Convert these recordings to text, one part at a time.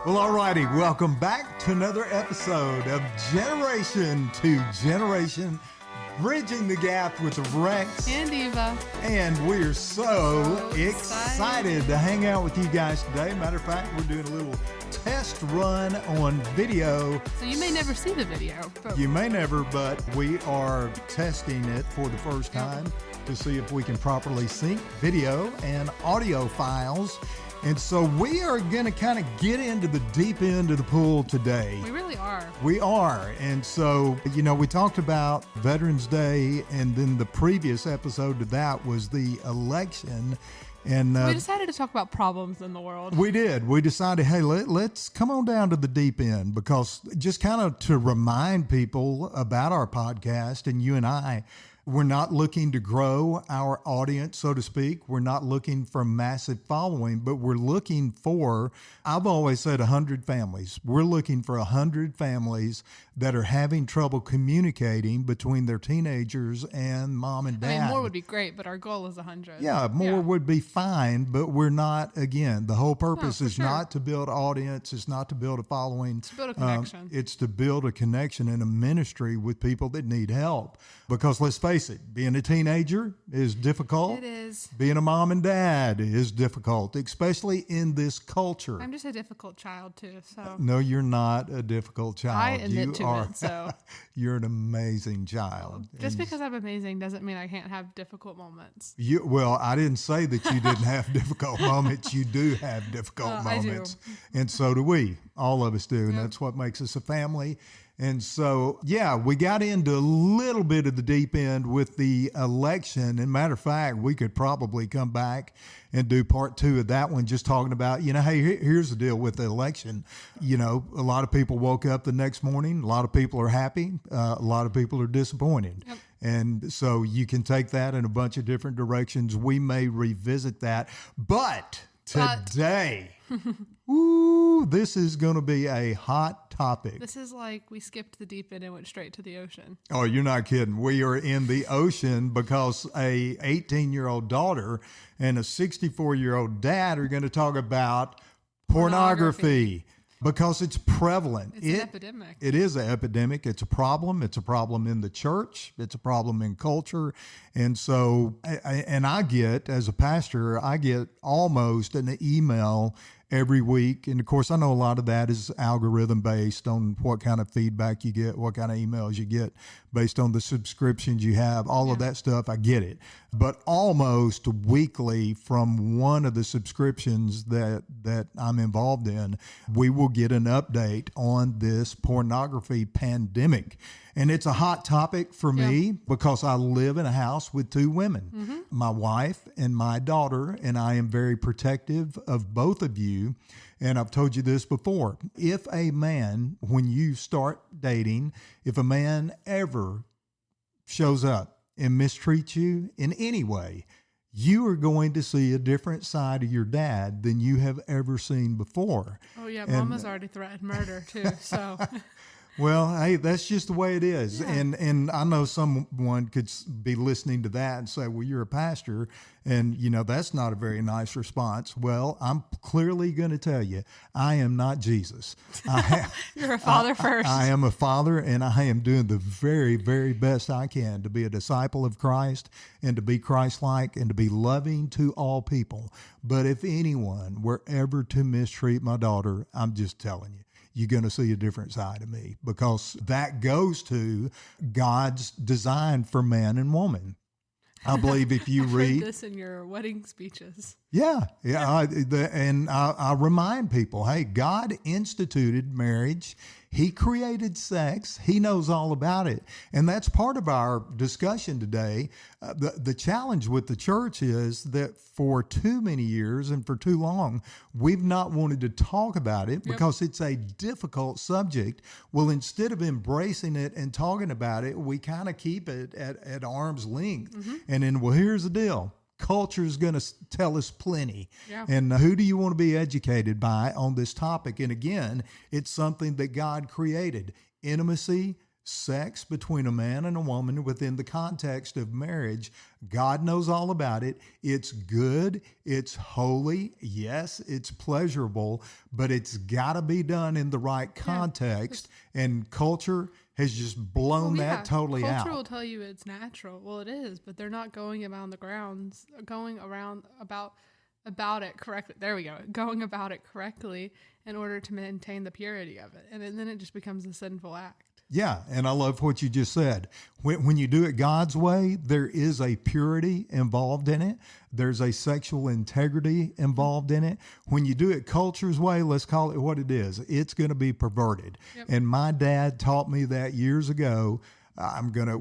Well, alrighty, welcome back to another episode of Generation to Generation, bridging the gap with Rex and Eva. And we're so excited to hang out with you guys today. Matter of fact, we're doing a little test run on video. So you may never see the video. You may never, but we are testing it for the first time to see if we can properly sync video and audio files. And so we are going to kind of get into the deep end of the pool today. We really are. We are. And so, you know, we talked about Veterans Day, and then the previous episode to that was the election. And we decided to talk about problems in the world. We did. We decided, hey, let's come on down to the deep end, because just kind of to remind people about our podcast, and you and I, we're not looking to grow our audience, so to speak. We're not looking for massive following, but we're looking for, I've always said 100 families. We're looking for 100 families that are having trouble communicating between their teenagers and mom and dad. I mean, more would be great, but our goal is 100. Yeah, more would be fine, but we're not, again, the whole purpose is not to build audience. It's not to build a following. It's to build a connection. It's to build a connection and a ministry with people that need help. Because let's face it, being a teenager is difficult. It is. Being a mom and dad is difficult, especially in this culture. I'm just a difficult child too, so. No, you're not a difficult child. I admit to it, so. You're an amazing child. Just because I'm amazing doesn't mean I can't have difficult moments. Well, I didn't say that you didn't have difficult moments. You do have difficult moments. I do. And so do we. All of us do. And that's what makes us a family. And so, we got into a little bit of the deep end with the election. And matter of fact, we could probably come back and do part 2 of that one, just talking about, hey, here's the deal with the election. A lot of people woke up the next morning. A lot of people are happy. A lot of people are disappointed. Yep. And so you can take that in a bunch of different directions. We may revisit that. But today, this is going to be a hot topic. This is like we skipped the deep end and went straight to the ocean. Oh, you're not kidding. We are in the ocean because a 18-year-old daughter and a 64-year-old dad are going to talk about pornography. Because it's prevalent. It's an epidemic. It is an epidemic. It's a problem. It's a problem in the church. It's a problem in culture. And so, I get, as a pastor, I get almost an email every week. And of course, I know a lot of that is algorithm based on what kind of feedback you get, what kind of emails you get based on the subscriptions you have, all of that stuff. I get it. But almost weekly from one of the subscriptions that I'm involved in, we will get an update on this pornography pandemic. And it's a hot topic for me because I live in a house with 2 women, my wife and my daughter, and I am very protective of both of you. And I've told you this before. If a man, when you start dating, if a man ever shows up and mistreats you in any way, you are going to see a different side of your dad than you have ever seen before. Oh, yeah. Mama's already threatened murder, too, so... Well, hey, that's just the way it is. Yeah. And I know someone could be listening to that and say, well, you're a pastor, and, that's not a very nice response. Well, I'm clearly going to tell you, I am not Jesus. You're a father first. I am a father, and I am doing the very, very best I can to be a disciple of Christ and to be Christ-like and to be loving to all people. But if anyone were ever to mistreat my daughter, I'm just telling you, you're going to see a different side of me, because that goes to God's design for man and woman. I believe if you read this in your wedding speeches. Yeah. I remind people, hey, God instituted marriage. He created sex. He knows all about it. And that's part of our discussion today. The challenge with the church is that for too many years and for too long, we've not wanted to talk about it because it's a difficult subject. Well, instead of embracing it and talking about it, we kind of keep it at arm's length. And then, well, here's the deal. Culture is going to tell us plenty. Yeah. And who do you want to be educated by on this topic? And again, it's something that God created. Intimacy, sex between a man and a woman within the context of marriage. God knows all about it. It's good. It's holy. Yes, it's pleasurable, but it's got to be done in the right context. And culture has just blown that totally out. Culture will tell you it's natural. Well, it is, but they're not going around about it correctly. There we go. Going about it correctly in order to maintain the purity of it. And then it just becomes a sinful act. Yeah, and I love what you just said. When you do it God's way, there is a purity involved in it. There's a sexual integrity involved in it. When you do it culture's way, let's call it what it is. It's going to be perverted. Yep. And my dad taught me that years ago.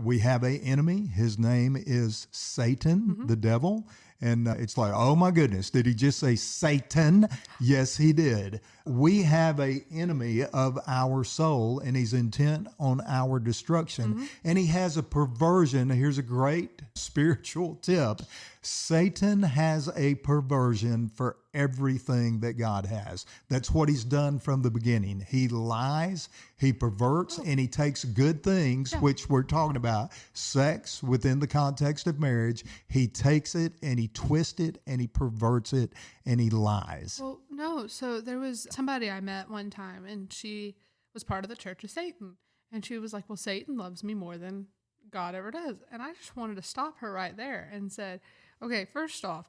We have an enemy. His name is Satan, the devil. And it's like, oh my goodness, did he just say Satan? Yes, he did. We have an enemy of our soul, and he's intent on our destruction. And he has a perversion. Here's a great spiritual tip. Satan has a perversion for everything that God has. That's what he's done from the beginning. He lies, he perverts, and he takes good things, which we're talking about, sex within the context of marriage. He takes it and he twists it and he perverts it and he lies. Well, no. So there was somebody I met one time, and she was part of the Church of Satan. And she was like, well, Satan loves me more than God ever does. And I just wanted to stop her right there and said, okay, first off,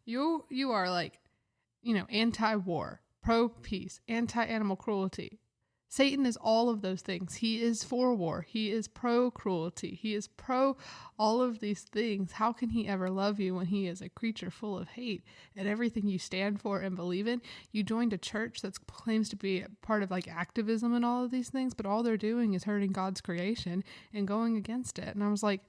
you are like, anti-war, pro-peace, anti-animal cruelty. Satan is all of those things. He is for war. He is pro-cruelty. He is pro all of these things. How can he ever love you when he is a creature full of hate and everything you stand for and believe in? You joined a church that claims to be part of like activism and all of these things, but all they're doing is hurting God's creation and going against it. And I was like,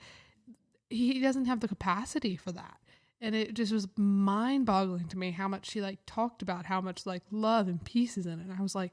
he doesn't have the capacity for that. And it just was mind-boggling to me how much she like talked about how much like love and peace is in it. And I was like,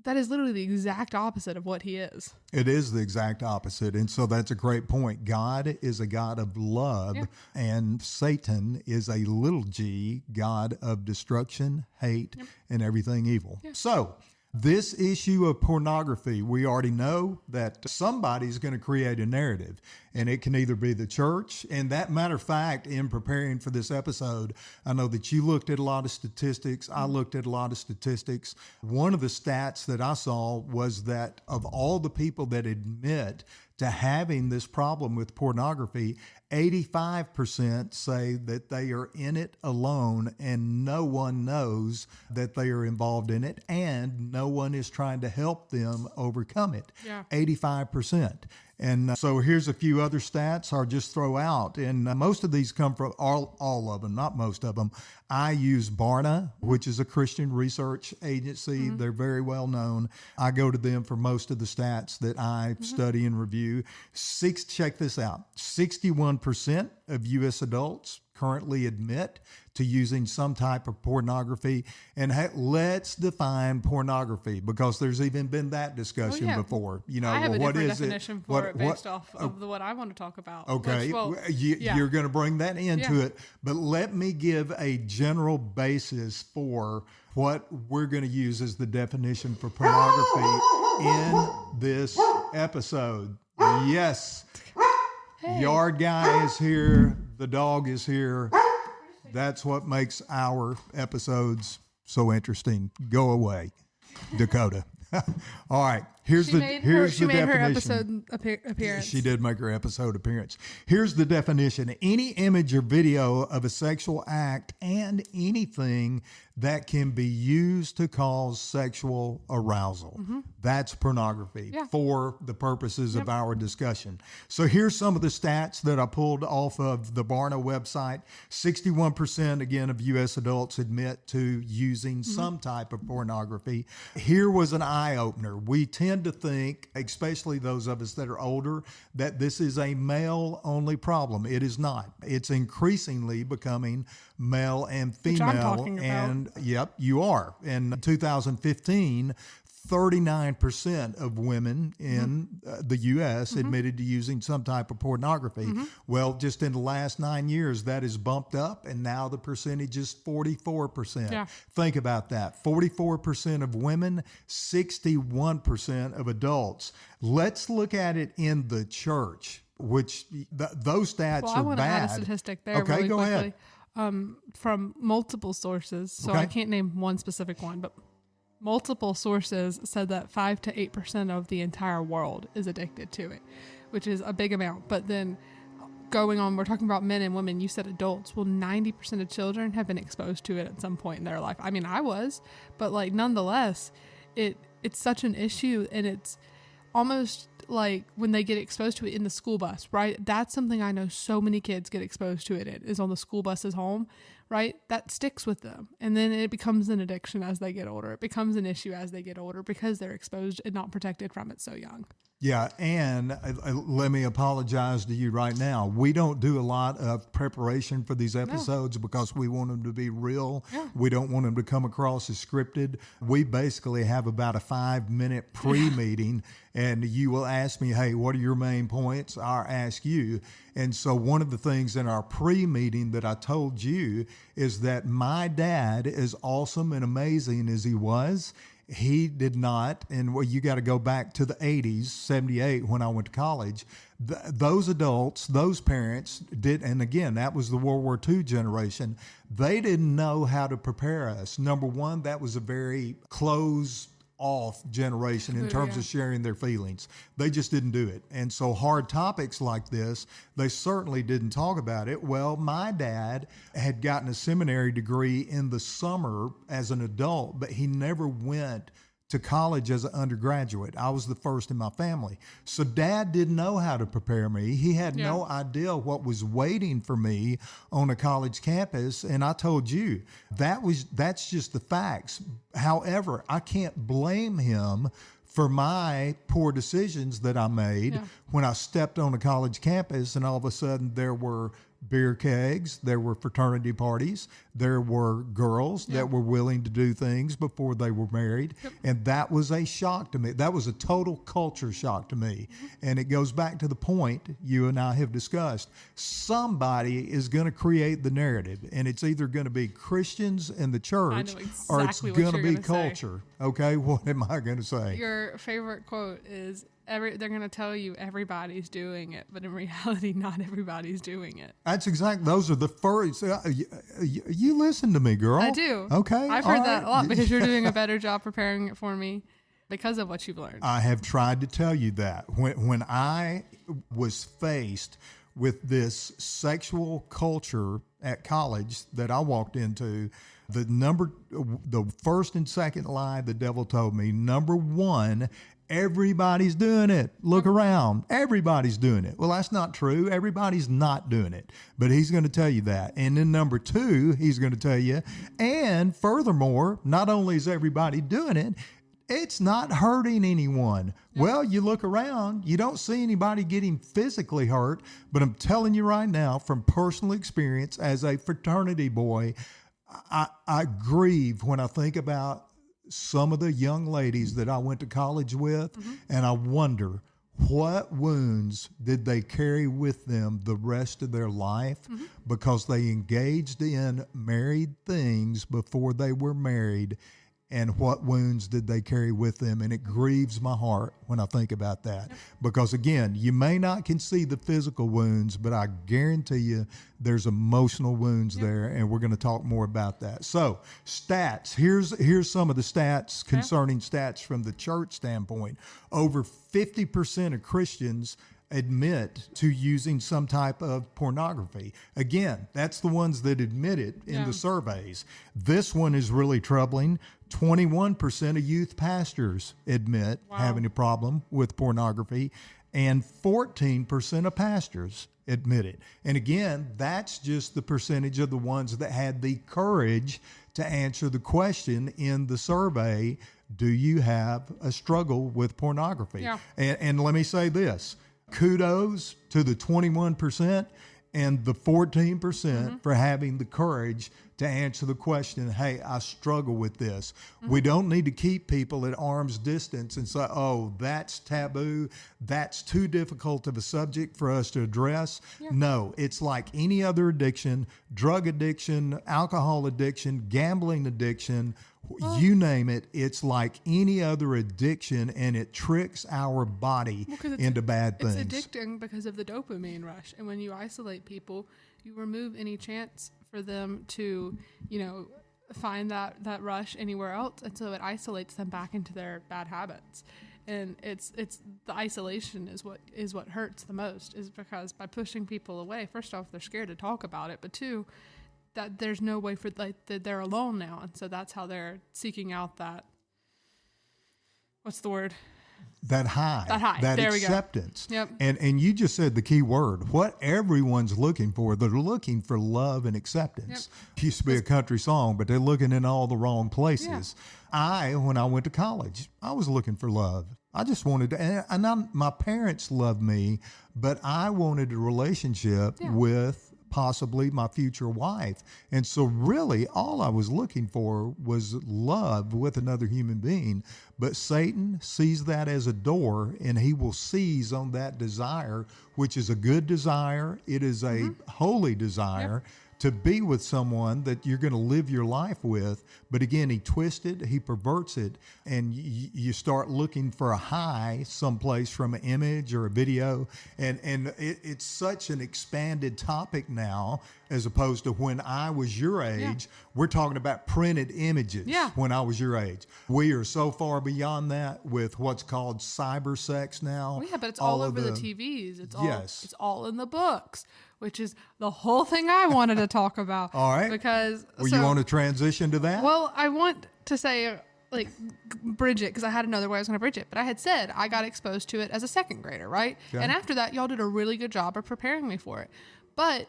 that is literally the exact opposite of what he is. It is the exact opposite. And so that's a great point. God is a God of love, and Satan is a little g, God of destruction, hate, and everything evil. So this issue of pornography, we already know that somebody's going to create a narrative, and it can either be the church. And that matter of fact, in preparing for this episode, I know that you looked at a lot of statistics. I looked at a lot of statistics. One of the stats that I saw was that of all the people that admit to having this problem with pornography, 85% say that they are in it alone and no one knows that they are involved in it and no one is trying to help them overcome it. 85%. And so here's a few other stats I'll just throw out. And most of these come from all of them, not most of them. I use Barna, which is a Christian research agency. They're very well known. I go to them for most of the stats that I study and review. Check this out. 61% of U.S. adults currently admit to using some type of pornography. And let's define pornornography, because there's even been that discussion before. I have a different definition for it based off of what I want to talk about. Okay, you're going to bring that into it, but let me give a general basis for what we're going to use as the definition for pornography in this episode. Yes, Yard Guy is here. The dog is here. That's what makes our episodes so interesting. Go away, Dakota. All right. Here's the definition. Her episode appearance. She did make her episode appearance. Here's the definition. Any image or video of a sexual act and anything that can be used to cause sexual arousal. That's pornography for the purposes of our discussion. So here's some of the stats that I pulled off of the Barna website. 61% again of U.S. adults admit to using some type of pornography. Here was an eye-opener. We tend to think, especially those of us that are older, that this is a male-only problem. It is not. It's increasingly becoming male and female. Which I'm talking about. And yep, you are. In 2015, 39% of women in the U.S. admitted to using some type of pornography. Well, just in the last 9 years, that has bumped up, and now the percentage is 44%. Yeah. Think about that. 44% of women, 61% of adults. Let's look at it in the church, which those stats Well, are I want to bad. add a statistic there Okay, really go quickly. ahead. From multiple sources, so Okay. I can't name one specific one, but multiple sources said that 5 to 8% of the entire world is addicted to it, which is a big amount. But then going on, we're talking about men and women. You said adults. Well, 90% of children have been exposed to it at some point in their life. I mean, I was, but like nonetheless, it's such an issue, and it's almost like when they get exposed to it in the school bus, right? That's something I know so many kids get exposed to it is on the school buses home, right? That sticks with them. And then it becomes an addiction as they get older. It becomes an issue as they get older because they're exposed and not protected from it so young. Yeah, and let me apologize to you right now. We don't do a lot of preparation for these episodes because we want them to be real. Yeah. We don't want them to come across as scripted. We basically have about a 5-minute pre-meeting, and you will ask me, hey, what are your main points? I'll ask you. And so one of the things in our pre-meeting that I told you is that my dad, as awesome and amazing as he was, he did not, and well, you got to go back to the 80s, 78, when I went to college. Those adults, those parents did, and again, that was the World War II generation. They didn't know how to prepare us. Number one, that was a very closed off generation in terms of sharing their feelings. They just didn't do it. And so hard topics like this, they certainly didn't talk about it. Well, my dad had gotten a seminary degree in the summer as an adult, but he never went to college as an undergraduate. I was the first in my family. So Dad didn't know how to prepare me. He had no idea what was waiting for me on a college campus. And I told you, that's just the facts. However, I can't blame him for my poor decisions that I made when I stepped on a college campus and all of a sudden there were beer kegs, there were fraternity parties, there were girls that were willing to do things before they were married. And that was a shock to me. That was a total culture shock to me. And it goes back to the point you and I have discussed. Somebody is going to create the narrative, and it's either going to be Christians in the church or it's going to be culture. Okay, what am I going to say? Your favorite quote is, they're going to tell you everybody's doing it, but in reality, not everybody's doing it. That's exactly. Those are the first. You listen to me, girl. I do. Okay. I've heard that a lot because you're doing a better job preparing it for me because of what you've learned. I have tried to tell you that. When I was faced with this sexual culture at college that I walked into, the first and second lie the devil told me, number one, everybody's doing it. Look around. Everybody's doing it. Well, that's not true. Everybody's not doing it. But he's going to tell you that. And then number two, he's going to tell you, and furthermore, not only is everybody doing it, it's not hurting anyone. Well, you look around, you don't see anybody getting physically hurt, but I'm telling you right now from personal experience as a fraternity boy, I grieve when I think about some of the young ladies that I went to college with, and I wonder what wounds did they carry with them the rest of their life because they engaged in married things before they were married, and what wounds did they carry with them? And it grieves my heart when I think about that. Because again, you may not can see the physical wounds, but I guarantee you there's emotional wounds there, and we're going to talk more about that. So stats, here's some of the stats concerning stats from the church standpoint. Over 50% of Christians admit to using some type of pornography. Again, that's the ones that admit it in the surveys. This one is really troubling. 21% of youth pastors admit having a problem with pornography, and 14% of pastors admit it. And again, that's just the percentage of the ones that had the courage to answer the question in the survey, do you have a struggle with pornography? And let me say this, kudos to the 21%. and the 14% for having the courage to answer the question, hey, I struggle with this. We don't need to keep people at arm's distance and say, oh, that's taboo. That's too difficult of a subject for us to address. Yeah. No, it's like any other addiction, drug addiction, alcohol addiction, gambling addiction, you name it. It's like any other addiction, and it tricks our body into bad things. It's addicting because of the dopamine rush. And when you isolate people, you remove any chance for them to, find that rush anywhere else. And so it isolates them back into their bad habits. And it's the isolation is what hurts the most, is because by pushing people away, first off, they're scared to talk about it, but two, that there's no way for that they're alone now. And so that's how they're seeking out that, what's the word? That high, that there acceptance. We go. Yep. And you just said the key word, what everyone's looking for. They're looking for love and acceptance. Yep. Used to be a country song, but they're looking in all the wrong places. Yeah. When I went to college, I was looking for love. I just wanted to, my parents loved me, but I wanted a relationship with possibly my future wife. And so really all I was looking for was love with another human being. But Satan sees that as a door, and he will seize on that desire, which is a good desire. It is a holy desire. Yep. To be with someone that you're going to live your life with. But again, he twists it, he perverts it, and you start looking for a high someplace from an image or a video. And it's such an expanded topic now, as opposed to when I was your age. Yeah. We're talking about printed images when I was your age. We are so far beyond that with what's called cyber sex now. Well, yeah, but it's all over the TVs. It's all in the books, which is the whole thing I wanted to talk about. All right. Because you want to transition to that? Well, I want to say, bridge it, because I had another way I was going to bridge it. But I had said I got exposed to it as a second grader, right? Okay. And after that, y'all did a really good job of preparing me for it. But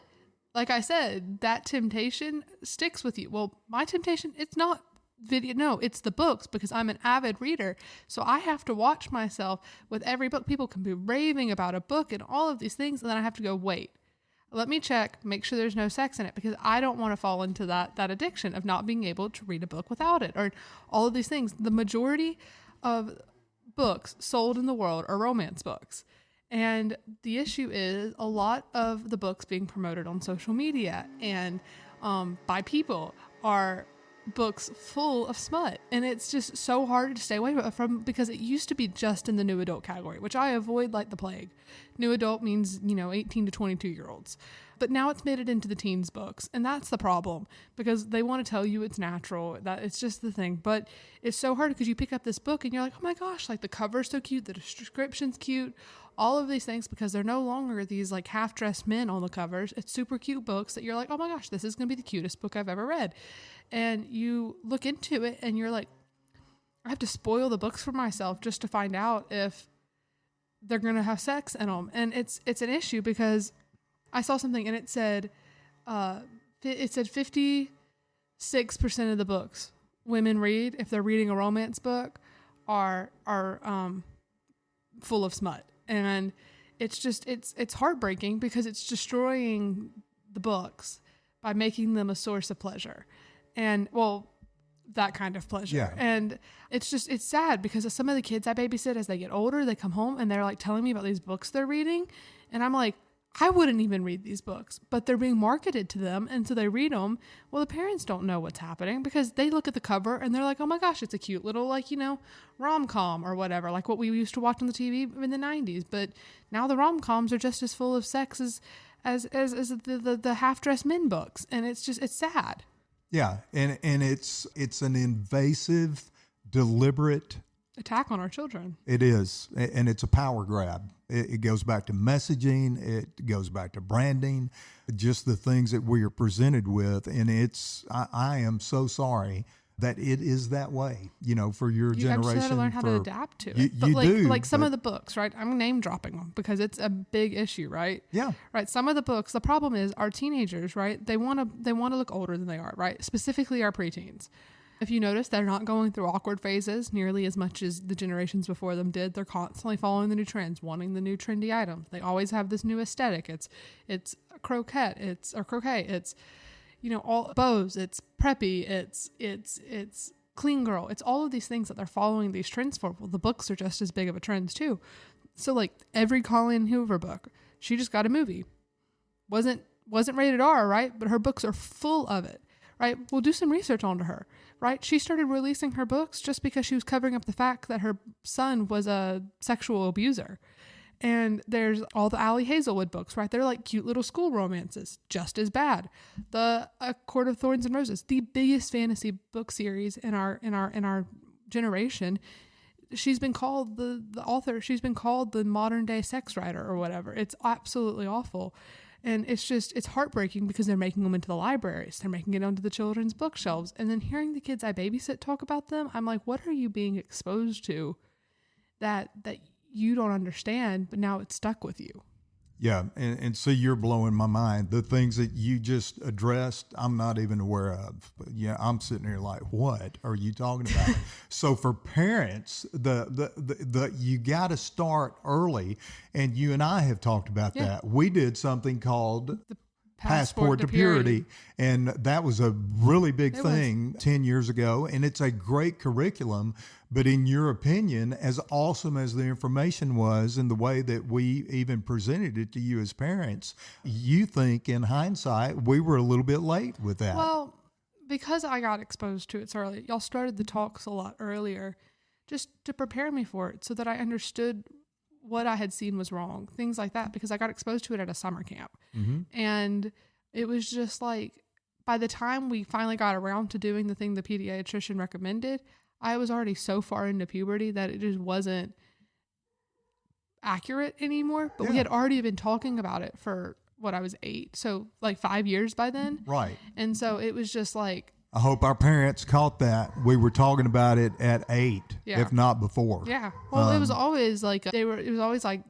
like I said, that temptation sticks with you. Well, my temptation, it's not video. No, it's the books, because I'm an avid reader. So I have to watch myself with every book. People can be raving about a book and all of these things. And then I have to go, wait, let me check, make sure there's no sex in it, because I don't want to fall into that addiction of not being able to read a book without it, or all of these things. The majority of books sold in the world are romance books. And the issue is a lot of the books being promoted on social media and by people are books full of smut. And it's just so hard to stay away from, because it used to be just in the new adult category, which I avoid like the plague. New adult means, 18 to 22 year olds. But now it's made it into the teens books. And that's the problem, because they want to tell you it's natural, that it's just the thing. But it's so hard, because you pick up this book and you're like, oh my gosh, like the cover's so cute, the description's cute, all of these things, because they're no longer these like half-dressed men on the covers. It's super cute books that you're like, oh my gosh, this is going to be the cutest book I've ever read. And you look into it and you're like, I have to spoil the books for myself just to find out if they're going to have sex in them. And it's an issue, because I saw something and it said 56% of the books women read, if they're reading a romance book, are full of smut. And it's just, it's heartbreaking, because it's destroying the books by making them a source of pleasure. And that kind of pleasure. Yeah. And it's sad, because some of the kids I babysit, as they get older, they come home and they're like telling me about these books they're reading. And I'm like, I wouldn't even read these books, but they're being marketed to them. And so they read them. Well, the parents don't know what's happening, because they look at the cover and they're like, oh my gosh, it's a cute little, rom-com or whatever, like what we used to watch on the TV in the 90s. But now the rom-coms are just as full of sex as the half-dressed men books. And it's sad. Yeah. And it's an invasive, deliberate attack on our children. It is. And it's a power grab. It goes back to messaging. It goes back to branding, just the things that we are presented with. And I am so sorry that it is that way, for your generation. You have to learn how to adapt to it. But some of the books, right? I'm name dropping them because it's a big issue, right? Yeah. Right. Some of the books, the problem is our teenagers, right? They want to look older than they are, right? Specifically our preteens. If you notice, they're not going through awkward phases nearly as much as the generations before them did. They're constantly following the new trends, wanting the new trendy items. They always have this new aesthetic. It's croquet, it's all bows, it's preppy, it's clean girl. It's all of these things that they're following these trends for. Well, the books are just as big of a trend too. So like every Colleen Hoover book, she just got a movie. Wasn't rated R, right? But her books are full of it, right? We'll do some research onto her, right? She started releasing her books just because she was covering up the fact that her son was a sexual abuser. And there's all the Allie Hazelwood books, right? They're like cute little school romances, just as bad. The A Court of Thorns and Roses, the biggest fantasy book series in our generation. She's been called the author. She's been called the modern day sex writer or whatever. It's absolutely awful. And it's heartbreaking because they're making them into the libraries. They're making it onto the children's bookshelves. And then hearing the kids I babysit talk about them, I'm like, what are you being exposed to that you don't understand, but now it's stuck with you? Yeah, and so you're blowing my mind. The things that you just addressed, I'm not even aware of. But yeah, I'm sitting here like, what are you talking about? So for parents, the you got to start early, and you and I have talked about that. We did something called the Passport to Purity. And that was a really big thing 10 years ago. And it's a great curriculum. But in your opinion, as awesome as the information was and the way that we even presented it to you as parents, you think in hindsight, we were a little bit late with that. Well, because I got exposed to it so early, y'all started the talks a lot earlier just to prepare me for it so that I understood what I had seen was wrong, things like that, because I got exposed to it at a summer camp. Mm-hmm. And it was just like, by the time we finally got around to doing the thing the pediatrician recommended, I was already so far into puberty that it just wasn't accurate anymore. But we had already been talking about it for I was 8. So like 5 years by then. Right. And so it was just like, I hope our parents caught that. We were talking about it at 8, if not before. Yeah. Well, it was always like, it was always like,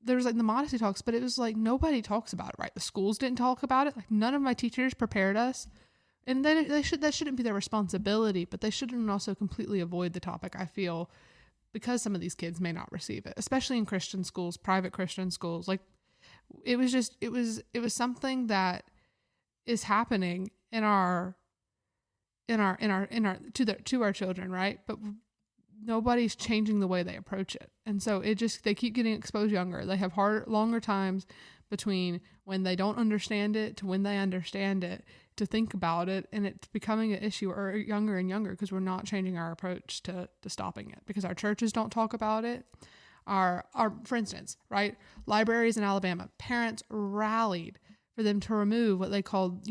there was like the modesty talks, but it was like, nobody talks about it, right? The schools didn't talk about it. Like none of my teachers prepared us. And then that shouldn't be their responsibility, but they shouldn't also completely avoid the topic, I feel, because some of these kids may not receive it, especially in Christian schools, private Christian schools. Like it was something that is happening to our children, right? But nobody's changing the way they approach it. And so they keep getting exposed younger. They have longer times between when they don't understand it to when they understand it, to think about it, and it's becoming an issue or younger and younger because we're not changing our approach to stopping it, because our churches don't talk about it. Our for instance, right, libraries in Alabama, parents rallied for them to remove what they called,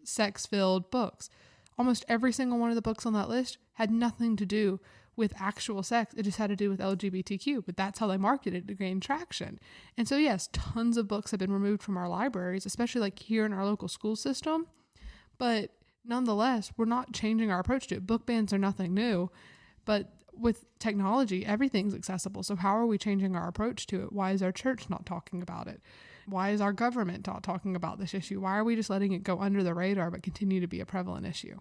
sex-filled books. Almost every single one of the books on that list had nothing to do with actual sex. It just had to do with LGBTQ, but that's how they marketed it to gain traction. And so yes, tons of books have been removed from our libraries, especially like here in our local school system. But nonetheless, we're not changing our approach to it. Book bans are nothing new, but with technology, everything's accessible. So how are we changing our approach to it? Why is our church not talking about it? Why is our government not talking about this issue? Why are we just letting it go under the radar but continue to be a prevalent issue?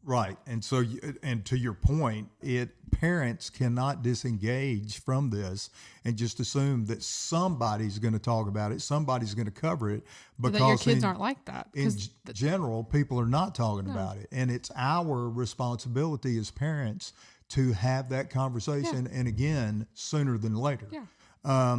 Right. And so, and to your point, parents cannot disengage from this and just assume that somebody's going to talk about it, somebody's going to cover it, because that your kids aren't like that. In general, people are not talking about it. And it's our responsibility as parents to have that conversation. And again, sooner than later. Yeah. Let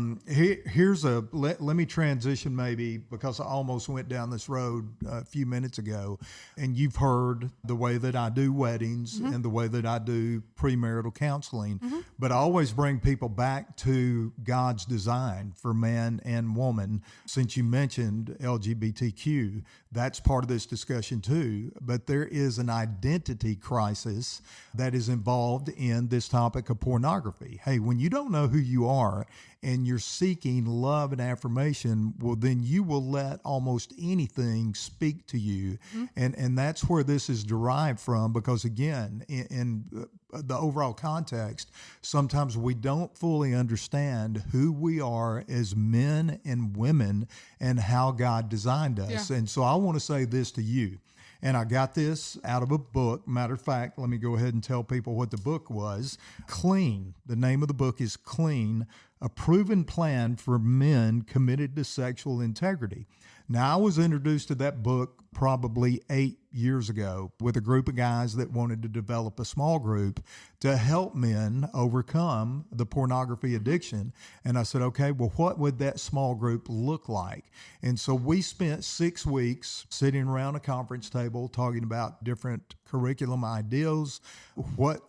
me transition maybe, because I almost went down this road a few minutes ago, and you've heard the way that I do weddings and the way that I do premarital counseling, but I always bring people back to God's design for man and woman. Since you mentioned LGBTQ, that's part of this discussion too, but there is an identity crisis that is involved in this topic of pornography. Hey, when you don't know who you are and you're seeking love and affirmation, well, then you will let almost anything speak to you. And that's where this is derived from, because again, in the overall context, sometimes we don't fully understand who we are as men and women and how God designed us. And so I want to say this to you. And I got this out of a book. Matter of fact, let me go ahead and tell people what the book was. Clean. The name of the book is Clean, A Proven Plan for Men Committed to Sexual Integrity. Now, I was introduced to that book probably 8 years ago with a group of guys that wanted to develop a small group to help men overcome the pornography addiction. And I said, okay, well, what would that small group look like? And so we spent 6 weeks sitting around a conference table talking about different curriculum ideas,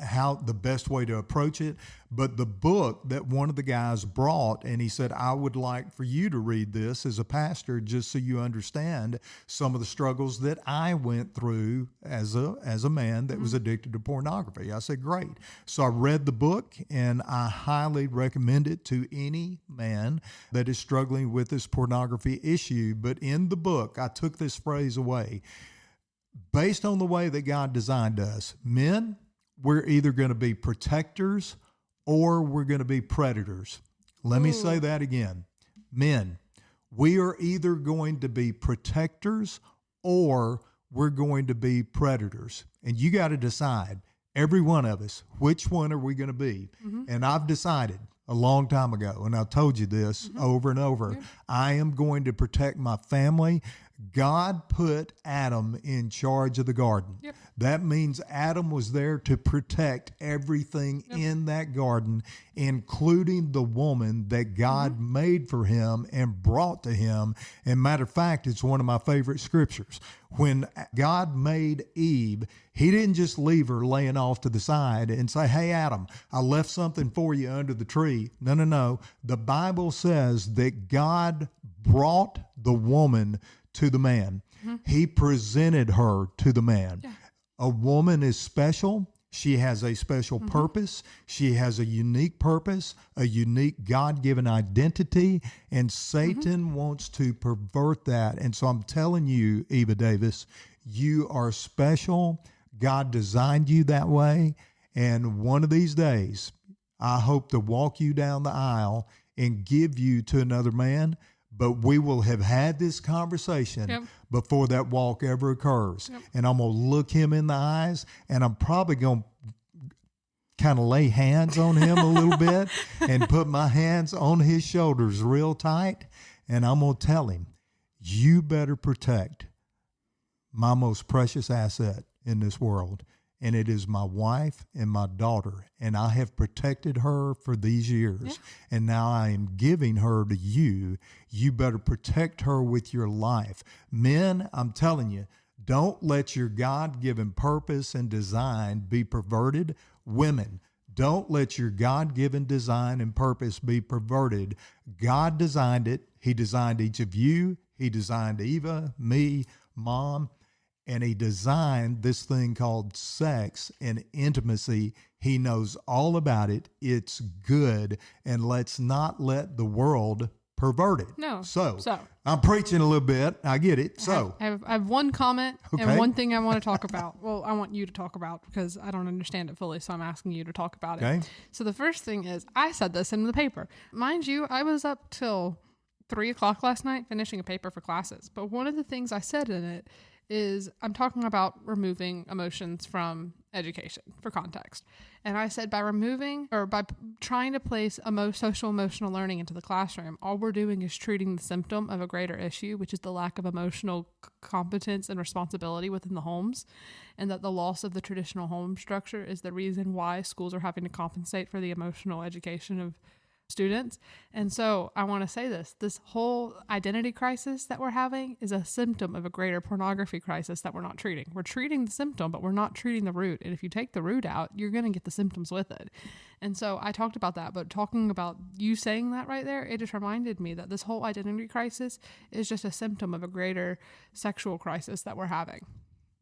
how the best way to approach it. But the book that one of the guys brought, and he said, I would like for you to read this as a pastor, just so you understand some of the struggles that I went through as a man that was addicted to pornography. I said, great. So I read the book, and I highly recommend it to any man that is struggling with this pornography issue. But in the book, I took this phrase away. Based on the way that God designed us, men, we're either going to be protectors or we're going to be predators. Let me say that again. Men, we are either going to be protectors or we're going to be predators. And you got to decide, every one of us, which one are we going to be? And I've decided a long time ago, and I've told you this over and over, I am going to protect my family. God put Adam in charge of the garden. That means Adam was there to protect everything in that garden, including the woman that God made for him and brought to him. And matter of fact, it's one of my favorite scriptures. When God made Eve, he didn't just leave her laying off to the side and say, hey, Adam, I left something for you under the tree. No. The Bible says that God brought the woman to the man. He presented her to the man. A woman is special. She has a special purpose. She has a unique purpose, a unique God-given identity, and Satan wants to pervert that. And so I'm telling you, Eva Davis, you are special. God designed you that way. And one of these days, I hope to walk you down the aisle and give you to another man. But we will have had this conversation before that walk ever occurs. And I'm going to look him in the eyes, and I'm probably going to kind of lay hands on him a little bit and put my hands on his shoulders real tight. And I'm going to tell him, you better protect my most precious asset in this world. And it is my wife and my daughter. And I have protected her for these years. And now I am giving her to you. You better protect her with your life. Men, I'm telling you, don't let your God-given purpose and design be perverted. Women, don't let your God-given design and purpose be perverted. God designed it. He designed each of you. He designed Eva, me, Mom. And he designed this thing called sex and intimacy. He knows all about it. It's good. And let's not let the world pervert it. No. So I'm preaching a little bit. I get it. I have one comment and one thing I want to talk about. Well, I want you to talk about because I don't understand it fully. So I'm asking you to talk about it. So the first thing is, I said this in the paper. Mind you, I was up till 3:00 last night finishing a paper for classes. But one of the things I said in it is I'm talking about removing emotions from education for context. And I said by trying to place social emotional learning into the classroom, all we're doing is treating the symptom of a greater issue, which is the lack of emotional competence and responsibility within the homes, and that the loss of the traditional home structure is the reason why schools are having to compensate for the emotional education of students. And so I want to say this whole identity crisis that we're having is a symptom of a greater pornography crisis that we're not treating. We're treating the symptom, but we're not treating the root. And if you take the root out, you're going to get the symptoms with it. And so I talked about that, but talking about you saying that right there, it just reminded me that this whole identity crisis is just a symptom of a greater sexual crisis that we're having.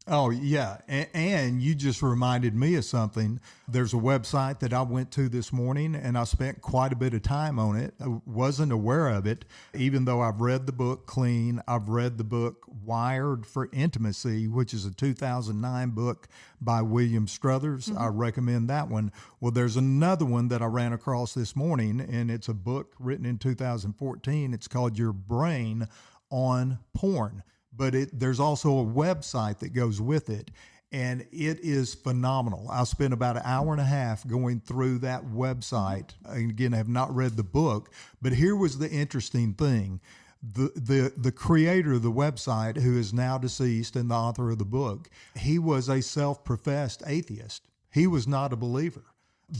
Oh, yeah. And you just reminded me of something. There's a website that I went to this morning, and I spent quite a bit of time on it. I wasn't aware of it, even though I've read the book Clean. I've read the book Wired for Intimacy, which is a 2009 book by William Struthers. I recommend that one. Well, there's another one that I ran across this morning, and it's a book written in 2014. It's called Your Brain on Porn but there's also a website that goes with it. And it is phenomenal. I spent about an hour and a half going through that website. And again, I have not read the book, but here was the interesting thing. The creator of the website, who is now deceased and the author of the book, he was a self-professed atheist. He was not a believer.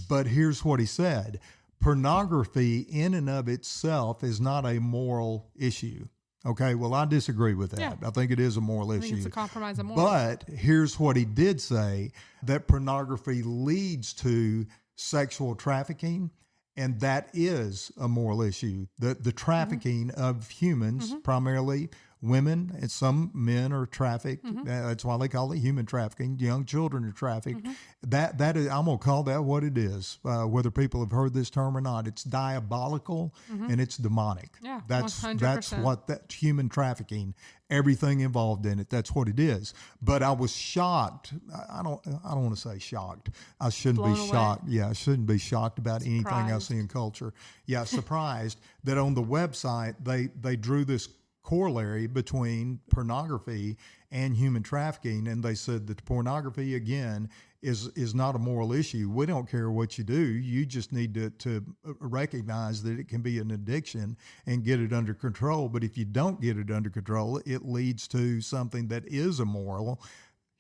But here's what he said. Pornography in and of itself is not a moral issue. Okay, well, I disagree with that. Yeah. I think it is a moral issue. I think it's a compromise of moral. But here's what he did say, that pornography leads to sexual trafficking, and that is a moral issue. The trafficking of humans, primarily women, and some men are trafficked. That's why they call it human trafficking. Young children are trafficked. That is, I'm going to call that what it is, whether people have heard this term or not. It's diabolical and it's demonic. Yeah, that's 100%. what that human trafficking, everything involved in it. That's what it is. But I was shocked. I don't want to say shocked. I shouldn't Blown be away. shocked. Yeah, I shouldn't be shocked about anything I Surprised. see in culture. Yeah, surprised that on the website they drew this corollary between pornography and human trafficking, and they said that pornography again is not a moral issue. We don't care what you do. You just need to recognize that it can be an addiction and get it under control. But if you don't get it under control, it leads to something that is immoral,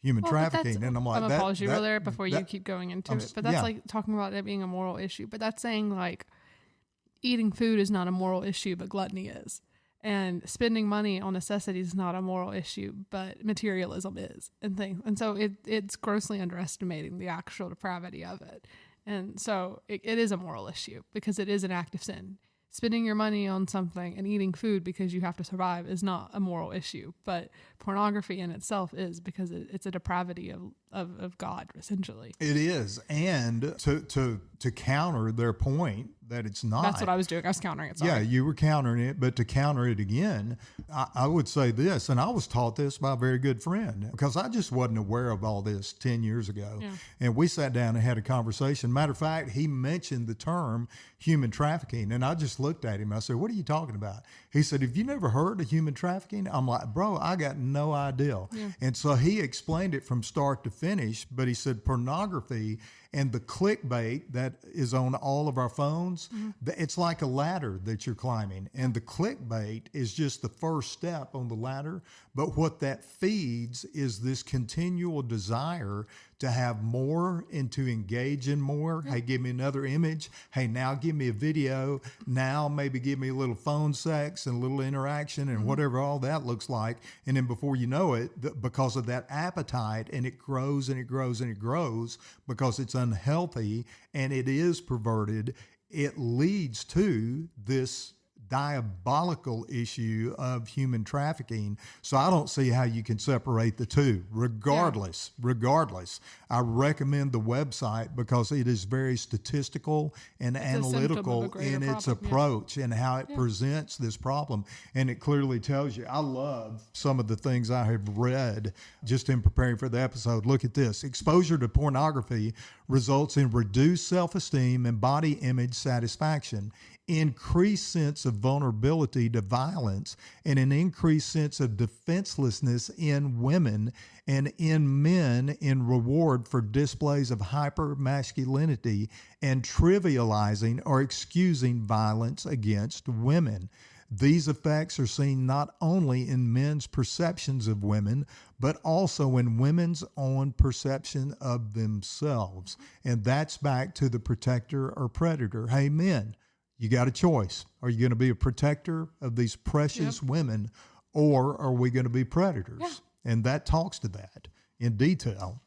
human trafficking. And I'm like, I'm gonna pause you that, there before you keep going into it. But that's yeah. like talking about it being a moral issue. But that's saying like eating food is not a moral issue, but gluttony is. And spending money on necessities is not a moral issue, but materialism is, and things. And so it's grossly underestimating the actual depravity of it. And so it is a moral issue because it is an act of sin. Spending your money on something and eating food because you have to survive is not a moral issue, but pornography in itself is, because it's a depravity of God, essentially. It is. And to counter their point that it's not. That's what I was doing. I was countering it. Sorry. Yeah, you were countering it, but to counter it again, I would say this, and I was taught this by a very good friend, because I just wasn't aware of all this 10 years ago. Yeah. And we sat down and had a conversation. Matter of fact, he mentioned the term human trafficking, and I just looked at him. I said, "What are you talking about?" He said, "Have you never heard of human trafficking?" I'm like, "Bro, I got no idea." Yeah. And so he explained it from start to finish, but he said pornography and the clickbait that is on all of our phones, it's like a ladder that you're climbing. And the clickbait is just the first step on the ladder. But what that feeds is this continual desire to have more and to engage in more. Hey, give me another image. Hey, now give me a video. Now maybe give me a little phone sex and a little interaction and whatever all that looks like. And then before you know it, because of that appetite, and it grows and it grows and it grows because it's unhealthy and it is perverted, it leads to this diabolical issue of human trafficking. So I don't see how you can separate the two. Regardless, I recommend the website because it is very statistical and analytical in its approach and how it presents this problem. And it clearly tells you. I love some of the things I have read just in preparing for the episode. Look at this. Exposure to pornography results in reduced self-esteem and body image satisfaction, increased sense of vulnerability to violence, and an increased sense of defenselessness in women and in men in reward for displays of hypermasculinity and trivializing or excusing violence against women. These effects are seen not only in men's perceptions of women, but also in women's own perception of themselves. And that's back to the protector or predator. Hey, men, you got a choice. Are you going to be a protector of these precious women, or are we going to be predators? Yeah. And that talks to that in detail.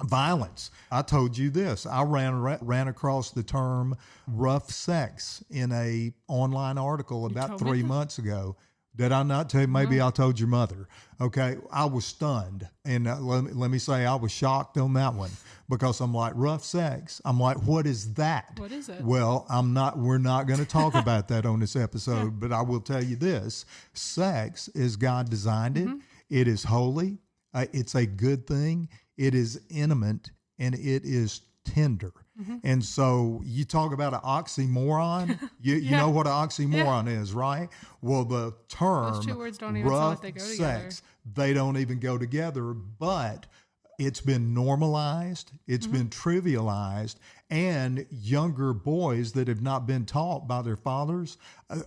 Violence. I told you this. I ran across the term rough sex in a online article about 3 months ago. Did I not tell you? Maybe I told your mother. Okay. I was stunned. And let me say I was shocked on that one, because I'm like, rough sex. I'm like, what is that? What is it? Well, we're not going to talk about that on this episode, but I will tell you this. Sex, as God designed it, it is holy. It's a good thing. It is intimate, and it is tender. And so you talk about an oxymoron. You know what an oxymoron is, right? Well, the term Those two words don't even sound rough like they go sex, they don't even go together, but it's been normalized, it's been trivialized, and younger boys that have not been taught by their fathers.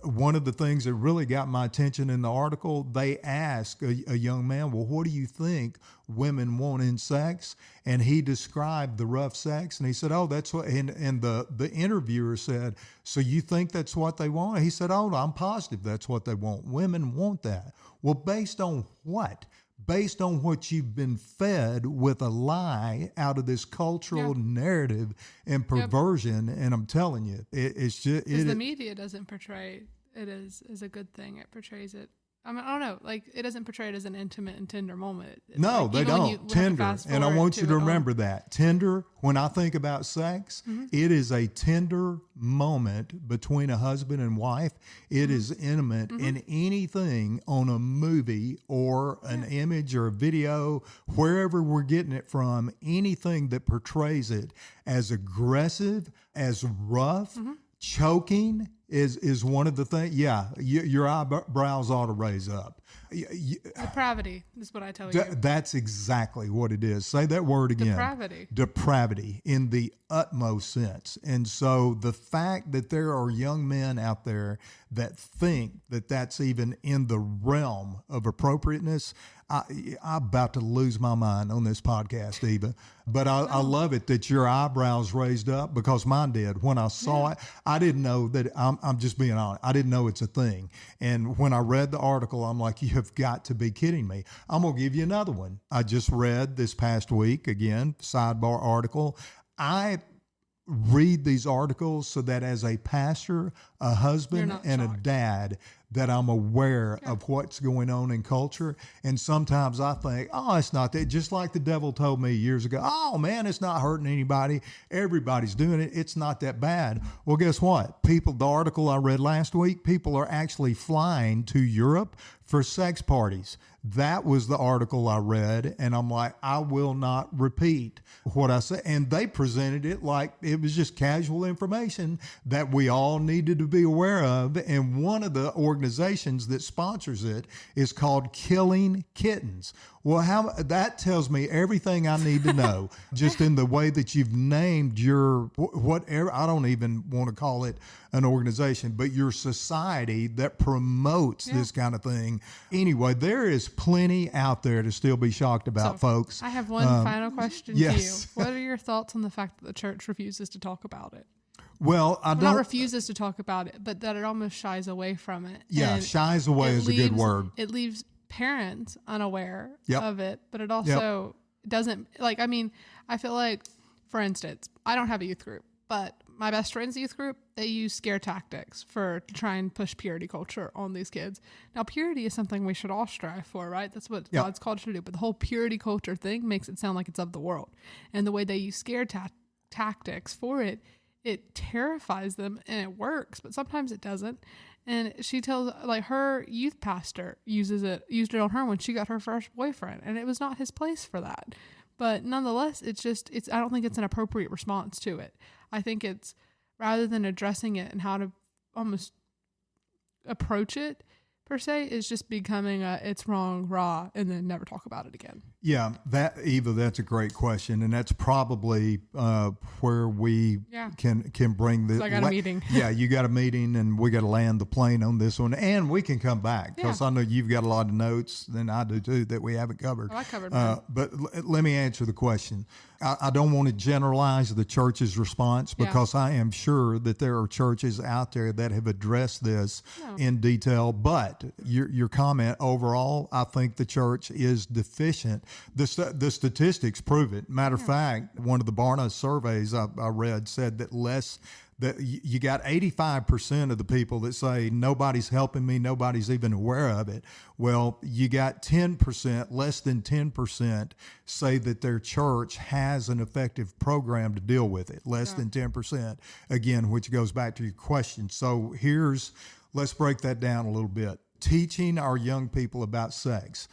One of the things that really got my attention in the article, they asked a young man, well, what do you think women want in sex? And he described the rough sex, and he said, oh, that's what, and the interviewer said, so you think that's what they want? He said, oh, I'm positive that's what they want. Women want that. Well, based on what? Based on what you've been fed with a lie out of this cultural narrative and perversion. And I'm telling you, it's just... the media doesn't portray it as a good thing. It portrays it... I mean, I don't know. Like, it doesn't portray it as an intimate and tender moment. No, like, they don't. Tender. And I want you to remember that. Tender, when I think about sex, it is a tender moment between a husband and wife. It is intimate, and anything on a movie or an image or a video, wherever we're getting it from, anything that portrays it as aggressive, as rough, choking is one of the things. Yeah, your eyebrows ought to raise up. Depravity is what I tell you. That's exactly what it is. Say that word again. Depravity. Depravity in the utmost sense. And so the fact that there are young men out there that think that that's even in the realm of appropriateness, I'm about to lose my mind on this podcast, Eva. But I love it that your eyebrows raised up, because mine did. When I saw it, I didn't know that, I'm just being honest, I didn't know it's a thing. And when I read the article, I'm like, you have got to be kidding me. I'm going to give you another one. I just read this past week, again, sidebar article. I read these articles so that as a pastor, a husband, and a dad, that I'm aware of what's going on in culture. And sometimes I think, oh, it's not that. Just like the devil told me years ago, oh man, it's not hurting anybody. Everybody's doing it. It's not that bad. Well, guess what? The article I read last week, people are actually flying to Europe for sex parties. That was the article I read, and I'm like, I will not repeat what I said. And they presented it like it was just casual information that we all needed to be aware of. And one of the organizations that sponsors it is called Killing Kittens. Well, that tells me everything I need to know, just in the way that you've named your, whatever, I don't even want to call it an organization, but your society that promotes this kind of thing. Anyway, there is plenty out there to still be shocked about, folks. I have one final question to you. What are your thoughts on the fact that the church refuses to talk about it? Well, not refuses to talk about it, but that it almost shies away from it. Yeah, and shies away is a good word. It leaves parents unaware of it, but it also doesn't, like, I mean, I feel like, for instance, I don't have a youth group, but my best friend's youth group, they use scare tactics to try and push purity culture on these kids. Now, purity is something we should all strive for, right? That's what God's called us to do. But the whole purity culture thing makes it sound like it's of the world. And the way they use scare tactics for it, it terrifies them, and it works, but sometimes it doesn't. And she tells, like, her youth pastor used it on her when she got her first boyfriend, and it was not his place for that. But nonetheless, I don't think it's an appropriate response to it. I think it's, rather than addressing it and how to almost approach it, per se, is just becoming it's wrong, raw, and then never talk about it again. Yeah, Eva, that's a great question, and that's probably where we can bring this. So I got a meeting. Yeah, you got a meeting, and we got to land the plane on this one, and we can come back, because I know you've got a lot of notes, and I do too, that we haven't covered. Oh, I covered mine. But let me answer the question. I don't want to generalize the church's response, because I am sure that there are churches out there that have addressed this in detail. But your comment overall, I think the church is deficient. The statistics prove it. Matter of fact, one of the Barna surveys I read said that you got 85% of the people that say nobody's helping me, nobody's even aware of it. Well, you got 10%, less than 10% say that their church has an effective program to deal with it. Less than 10%, again, which goes back to your question. So let's break that down a little bit. Teaching our young people about sex.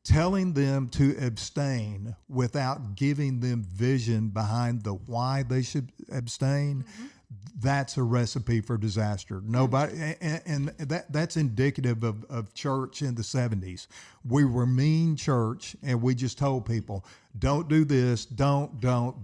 telling them to abstain without giving them vision behind the why they should abstain, that's a recipe for disaster. Nobody, and that's indicative of church in the 70s. We were mean church, and we just told people, don't do this, don't. And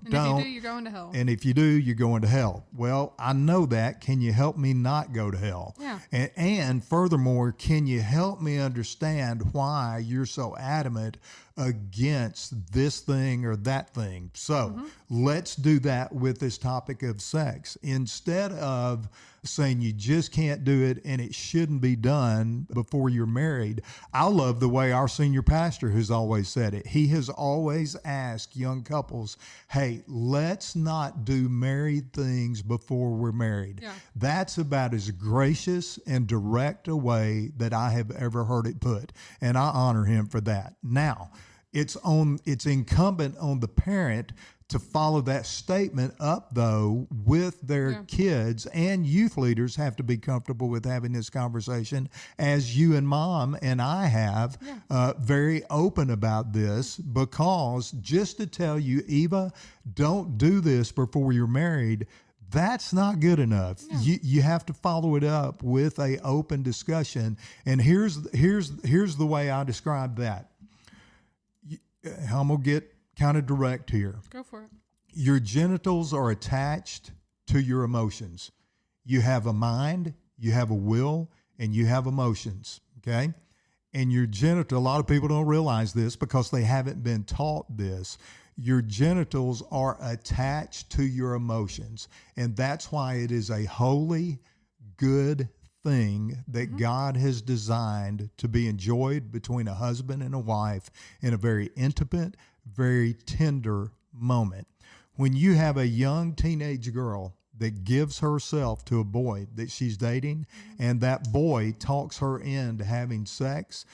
if you do, you're going to hell. And if you do, you're going to hell. Well, I know that. Can you help me not go to hell? Yeah. And furthermore, can you help me understand why you're so adamant against this thing or that thing? So let's do that with this topic of sex. Instead of saying you just can't do it and it shouldn't be done before you're married, I love the way our senior pastor has always said it. He has always asked young couples, hey, let's not do married things before we're married. Yeah. That's about as gracious and direct a way that I have ever heard it put. And I honor him for that. Now, it's incumbent on the parent to follow that statement up, though, with their kids, and youth leaders have to be comfortable with having this conversation, as you and Mom and I have, very open about this, because just to tell you, Eva, don't do this before you're married, that's not good enough. Yeah. You have to follow it up with a open discussion. And here's the way I describe that. I'm going to get kind of direct here. Go for it. Your genitals are attached to your emotions. You have a mind, you have a will, and you have emotions, okay? And your genital, a lot of people don't realize this because they haven't been taught this. Your genitals are attached to your emotions. And that's why it is a holy, good thing that God has designed to be enjoyed between a husband and a wife in a very intimate, very tender moment. When you have a young teenage girl that gives herself to a boy that she's dating, and that boy talks her into having sex,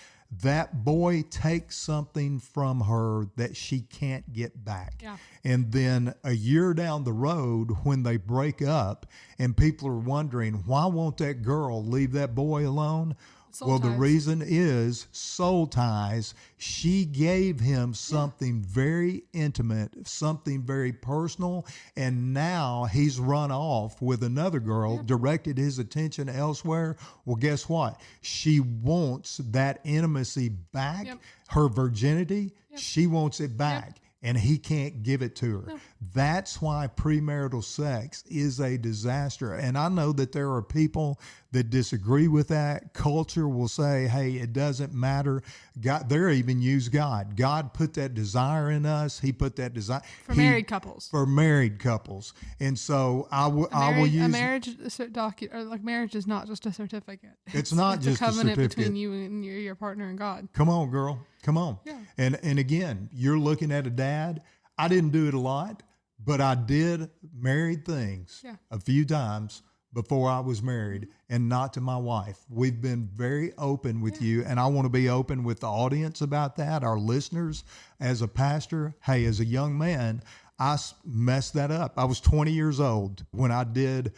that boy takes something from her that she can't get back. Yeah. And then a year down the road, when they break up and people are wondering, why won't that girl leave that boy alone? Soul ties. The reason is soul ties. She gave him something very intimate, something very personal, and now he's run off with another girl, directed his attention elsewhere. Well, guess what? She wants that intimacy back, her virginity. She wants it back. And he can't give it to her. No. That's why premarital sex is a disaster. And I know that there are people that disagree with that. Culture will say, hey, it doesn't matter. God, they even use God. God put that desire in us. He put that desire. For married couples. For married couples. And so I will use. A marriage document, like marriage is not just a certificate. It's not just a certificate. It's a covenant between you and your partner and God. Come on, girl. Come on. Yeah. And again, you're looking at a dad. I didn't do it a lot, but I did married things a few times before I was married, and not to my wife. We've been very open with you, and I want to be open with the audience about that, our listeners. As a pastor, hey, as a young man, I messed that up. I was 20 years old when I did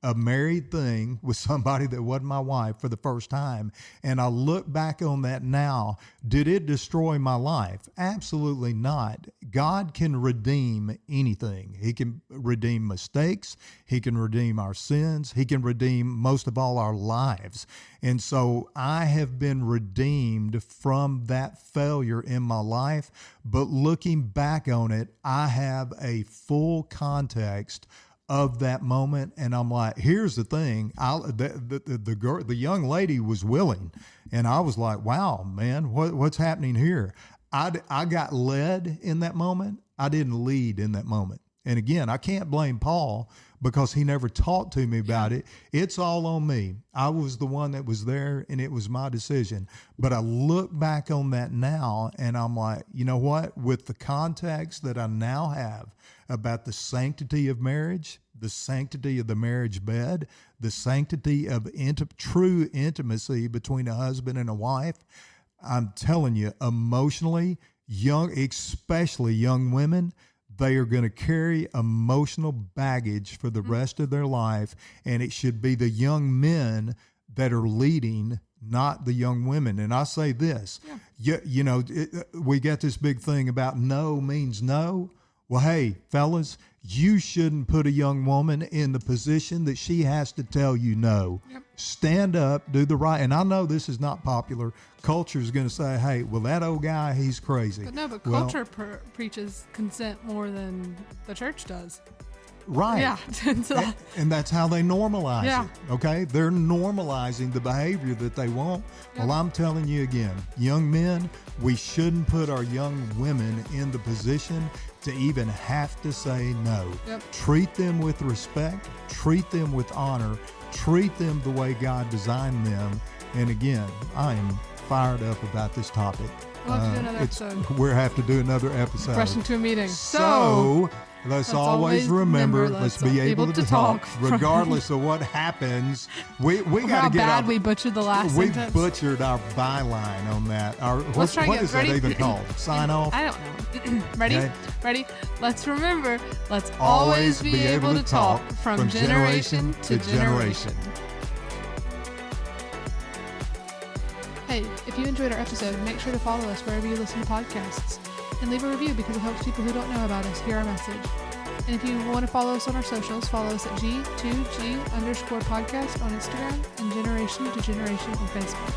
a married thing with somebody that wasn't my wife for the first time. And I look back on that now. Did it destroy my life? Absolutely not. God can redeem anything. He can redeem mistakes. He can redeem our sins. He can redeem, most of all, our lives. And so I have been redeemed from that failure in my life. But looking back on it, I have a full context of that moment, and I'm like, here's the thing. The young lady was willing, and I was like, wow, man, what's happening here? I got led in that moment. I didn't lead in that moment. And again, I can't blame Paul because he never talked to me about it. It's all on me. I was the one that was there, and it was my decision. But I look back on that now, and I'm like, you know what? With the context that I now have about the sanctity of marriage, the sanctity of the marriage bed, the sanctity of true intimacy between a husband and a wife, I'm telling you, emotionally, especially young women, they are going to carry emotional baggage for the rest of their life, and it should be the young men that are leading not the young women. And I say this, we get this big thing about no means no. Well, hey, fellas, you shouldn't put a young woman in the position that she has to tell you no. Yep. Stand up, do the right. And I know this is not popular. Culture is going to say, hey, well, that old guy, he's crazy. But culture preaches consent more than the church does. Right. Yeah. And that's how they normalize Yeah. it. Okay. They're normalizing the behavior that they want. Yep. Well, I'm telling you again, young men, we shouldn't put our young women in the position to even have to say no. Yep. Treat them with respect, treat them with honor, treat them the way God designed them. And again, I am fired up about this topic. We'll have to do another episode. We'll have to do another episode. Rushing to a meeting. So let's always remember, let's be able to talk regardless of what happens. We got to get how bad we butchered the last sentence. We butchered our byline on that. Let's try what again. is Ready? that even called? Sign off? I don't know. Ready? Okay. Ready? Let's remember, let's always be able to talk from generation to generation. Hey, if you enjoyed our episode, make sure to follow us wherever you listen to podcasts and leave a review because it helps people who don't know about us hear our message. And if you want to follow us on our socials, follow us at G2G_podcast on Instagram and Generation to Generation on Facebook.